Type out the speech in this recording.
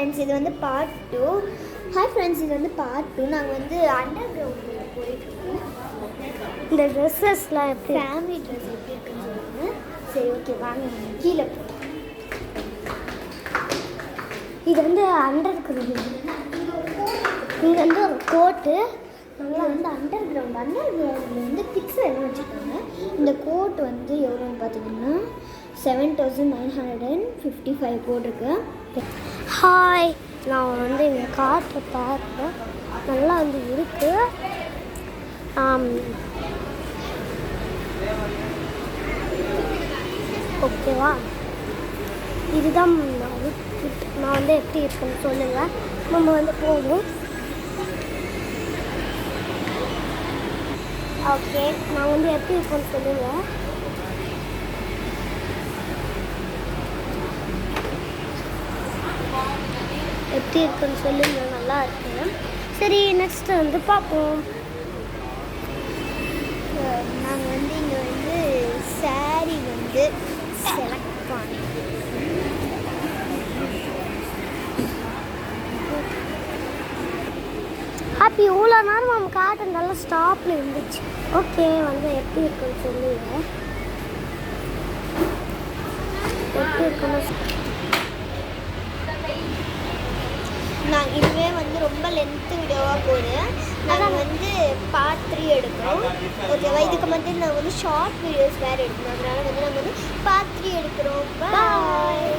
Friends, இது வந்து part 2. Hi friends, இது வந்து பார்ட் 2. நாங்கள் வந்து அண்டர் கிரவுண்டில் போயிட்டுருக்கோம். இந்த ட்ரெஸ்ஸஸ்லாம் எப்படி ஃபேமிலி ட்ரெஸ் எப்படி இருக்குன்னு சொல்லுங்கள். சரி, ஓகே, வாங்க கீழே போ. இது வந்து அண்டர் கிரவுண்ட். இங்கே வந்து ஒரு கோட்டு. நல்லா வந்து அண்டர் கிரவுண்டில் வந்து கிட்ஸ் எல்லாம் வச்சுருக்காங்க. இந்த கோட் வந்து எவ்வளோன்னு பார்த்தீங்கன்னா 7955 போட்டிருக்கு. ஹாய், நான் வந்து இந்த காற்றை பார்த்தேன். நல்லா வந்து இருக்கு. ஓகேவா, இதுதான் நான் வந்து எப்படி இருக்குன்னு சொல்லுங்கள். நம்ம வந்து போகணும். ஓகே, நான் வந்து எப்படி இருக்குன்னு சொல்லுங்கள். எப்படி இருக்குன்னு சொல்லுங்கள். நல்லா இருக்கு. சரி, நெக்ஸ்ட்டு வந்து பார்ப்போம். நாங்கள் வந்து இங்கே வந்து சாரீ வந்து செலக்ட் பண்ணோம். அப்போ இவ்வளோ நேரம் நம்ம காட்டுனால ஸ்டாப்பில் இருந்துச்சு. ஓகே, வந்து எப்படி இருக்குன்னு சொல்லுங்க. எப்படி இருக்குன்னு நாங்கள் இதுவே வந்து ரொம்ப லென்த்து வீடியோவாக போகுது. நாங்கள் வந்து பார்ட் 3 எடுக்கிறோம். ஓகேவா, இதுக்கு மட்டும் நாங்கள் வந்து ஷார்ட் வீடியோஸ் வேறு எடுக்கணும். அதனால வந்து நாங்கள் வந்து பார்ட் 3 எடுக்கிறோம். பாய்.